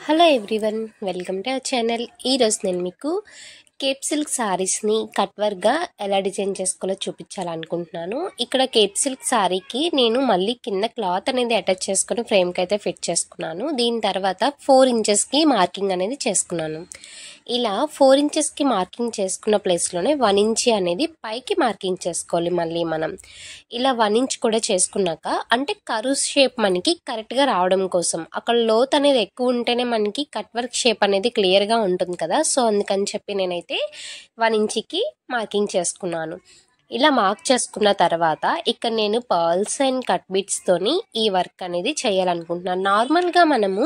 Hello everyone, welcome to our channel. ఈరోజు నేను మీకు కేప్ సిల్క్ శారీస్ని కట్ వర్క్గా ఎలా డిజైన్ చేసుకోవాలో చూపించాలనుకుంటున్నాను. ఇక్కడ కేప్ సిల్క్ శారీకి నేను మళ్ళీ కింద క్లాత్ అనేది అటాచ్ చేసుకుని ఫ్రేమ్కి అయితే ఫిట్ చేసుకున్నాను. దీని తర్వాత 4 ఇంచెస్కి మార్కింగ్ అనేది చేసుకున్నాను. ఇలా 4 ఇంచెస్కి మార్కింగ్ చేసుకున్న ప్లేస్లోనే 1 ఇంచ్ అనేది పైకి మార్కింగ్ చేసుకోవాలి. మళ్ళీ మనం ఇలా 1 ఇంచ్ కూడా చేసుకున్నాక, అంటే కర్వ్ షేప్ మనకి కరెక్ట్గా రావడం కోసం, అక్కడ లోత్ అనేది ఎక్కువ ఉంటేనే మనకి కట్ వర్క్ షేప్ అనేది క్లియర్గా ఉంటుంది కదా. సో అందుకని చెప్పి నేనైతే 1 ఇంచ్కి మార్కింగ్ చేసుకున్నాను. ఇలా మార్క్ చేసుకున్న తర్వాత ఇక్కడ నేను పర్ల్స్ అండ్ కట్ బీట్స్తోని ఈ వర్క్ అనేది చేయాలనుకుంటున్నాను. నార్మల్గా మనము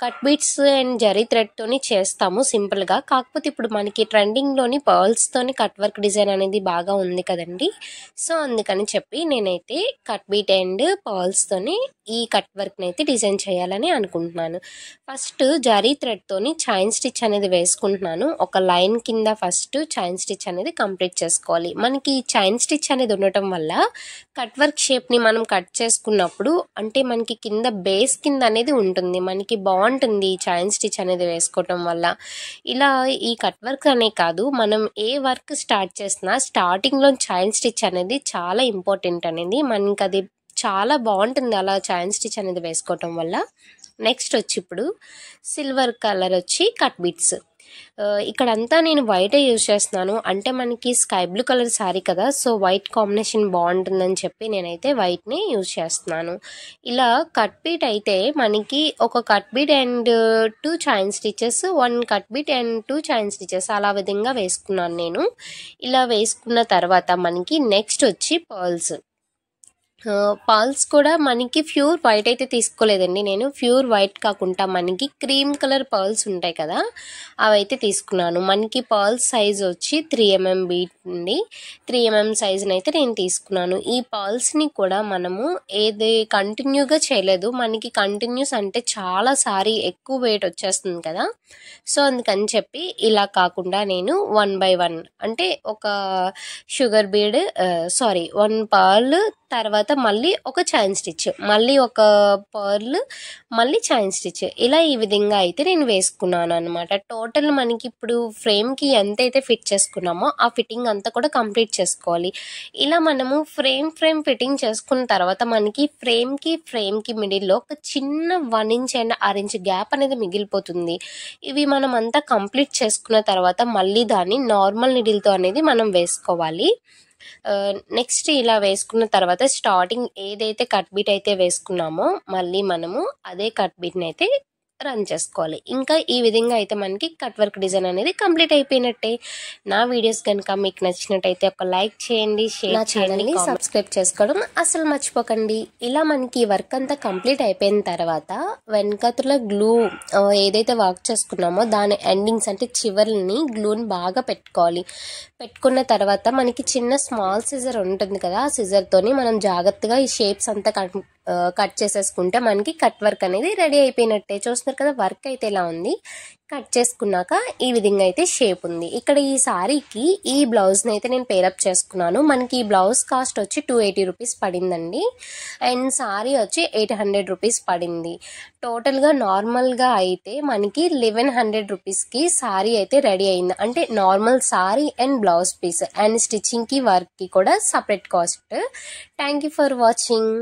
కట్ బీట్స్ అండ్ జరీ థ్రెడ్తోని చేస్తాము సింపుల్గా. కాకపోతే ఇప్పుడు మనకి ట్రెండింగ్లోని పర్ల్స్తోని కట్ వర్క్ డిజైన్ అనేది బాగా ఉంది కదండి. సో అందుకని చెప్పి నేనైతే కట్ బీట్ అండ్ పర్ల్స్తోని ఈ కట్ వర్క్ని అయితే డిజైన్ చేయాలని అనుకుంటున్నాను. ఫస్ట్ జరీ థ్రెడ్తోని చైన్ స్టిచ్ అనేది వేసుకుంటున్నాను. ఒక లైన్ కింద ఫస్ట్ చైన్ స్టిచ్ అనేది కంప్లీట్ చేసుకోవాలి. మనకి చైన్ స్టిచ్ అనేది ఉండటం వల్ల కట్ వర్క్ షేప్ని మనం కట్ చేసుకున్నప్పుడు, అంటే మనకి కింద బేస్ కింద అనేది ఉంటుంది, మనకి బాగుంటుంది ఈ చైన్ స్టిచ్ అనేది వేసుకోవటం వల్ల. ఇలా ఈ కట్ వర్క్ అనే కాదు, మనం ఏ వర్క్ స్టార్ట్ చేసినా స్టార్టింగ్లో చైన్ స్టిచ్ అనేది చాలా ఇంపార్టెంట్ అనేది. మనకి అది చాలా బాగుంటుంది అలా చైన్ స్టిచ్ అనేది వేసుకోవటం వల్ల. నెక్స్ట్ వచ్చి ఇప్పుడు సిల్వర్ కలర్ వచ్చి కట్ బీట్స్. ఇక్కడంతా నేను వైటే యూజ్ చేస్తున్నాను, అంటే మనకి స్కై బ్లూ కలర్ శారీ కదా, సో వైట్ కాంబినేషన్ బాగుంటుందని చెప్పి నేనైతే వైట్ని యూజ్ చేస్తున్నాను. ఇలా కట్ బీట్ అయితే మనకి ఒక cut beat and 2 chain stitches, 1 cut beat and 2 chain stitches అలా విధంగా వేసుకున్నాను నేను. ఇలా వేసుకున్న తర్వాత మనకి నెక్స్ట్ వచ్చి పర్ల్స్ కూడా మనకి ప్యూర్ వైట్ అయితే తీసుకోలేదండి నేను. ప్యూర్ వైట్ కాకుండా మనకి క్రీమ్ కలర్ పర్ల్స్ ఉంటాయి కదా, అవైతే తీసుకున్నాను. మనకి పర్ల్స్ సైజ్ వచ్చి 3mm బీట్ ఉంది. 3mm సైజుని అయితే నేను తీసుకున్నాను. ఈ పర్ల్స్ని కూడా మనము ఏది కంటిన్యూగా చేయలేదు, మనకి కంటిన్యూస్ అంటే చాలా సారీ ఎక్కువ వెయిట్ వచ్చేస్తుంది కదా. సో అందుకని చెప్పి ఇలా కాకుండా నేను 1 by 1, అంటే ఒక షుగర్ బీడ్ 1 పర్ల్, తర్వాత మళ్ళీ ఒక చైన్ స్టిచ్, మళ్ళీ ఒక పర్ల్, మళ్ళీ చైన్ స్టిచ్, ఇలా ఈ విధంగా అయితే నేను వేసుకున్నాను అనమాట. టోటల్ మనకి ఇప్పుడు ఫ్రేమ్కి ఎంత అయితే ఫిట్ చేసుకున్నామో ఆ ఫిట్టింగ్ అంతా కూడా కంప్లీట్ చేసుకోవాలి. ఇలా మనము ఫ్రేమ్ ఫిట్టింగ్ చేసుకున్న తర్వాత మనకి ఫ్రేమ్కి మిడిల్లో ఒక చిన్న 1 ఇంచ్ అండ్ 6 ఇంచ్ గ్యాప్ అనేది మిగిలిపోతుంది. ఇవి మనం అంతా కంప్లీట్ చేసుకున్న తర్వాత మళ్ళీ దాన్ని నార్మల్ నిడిల్తో అనేది మనం వేసుకోవాలి. నెక్స్ట్ ఇలా వేసుకున్న తర్వాత స్టార్టింగ్ ఏదైతే కట్ బీట్ అయితే వేసుకున్నామో మళ్ళీ మనము అదే కట్ బీట్ని అయితే రన్ చేసుకోవాలి. ఇంకా ఈ విధంగా అయితే మనకి కట్ వర్క్ డిజైన్ అనేది కంప్లీట్ అయిపోయినట్టే. నా వీడియోస్ కనుక మీకు నచ్చినట్టయితే ఒక లైక్ చేయండి, షేర్ చేయండి, సబ్స్క్రైబ్ చేసుకోవడం అసలు మర్చిపోకండి. ఇలా మనకి ఈ వర్క్ అంతా కంప్లీట్ అయిపోయిన తర్వాత వెనకతుల గ్లూ ఏదైతే వర్క్ చేసుకున్నామో దాని ఎండింగ్స్ అంటే చివర్లని గ్లూని బాగా పెట్టుకోవాలి. పెట్టుకున్న తర్వాత మనకి చిన్న స్మాల్ సిజర్ ఉంటుంది కదా, ఆ సిజర్తోని మనం జాగ్రత్తగా ఈ షేప్స్ అంతా కట్ చేసేసుకుంటే మనకి కట్ వర్క్ అనేది రెడీ అయిపోయినట్టే. చూస్తున్నారు కదా, వర్క్ అయితే ఇలా ఉంది. కట్ చేసుకున్నాక ఈ విధంగా అయితే షేప్ ఉంది. ఇక్కడ ఈ శారీకి ఈ బ్లౌజ్ని అయితే నేను పేరప్ చేసుకున్నాను. మనకి ఈ బ్లౌజ్ కాస్ట్ వచ్చి 280 రూపీస్ పడిందండి, అండ్ శారీ వచ్చి 800 రూపీస్ పడింది. టోటల్గా నార్మల్గా అయితే మనకి 1100 రూపీస్కి శారీ అయితే రెడీ అయింది. అంటే normal sari and blouse piece and స్టిచ్చింగ్కి వర్క్కి కూడా separate cost. Thank you for watching.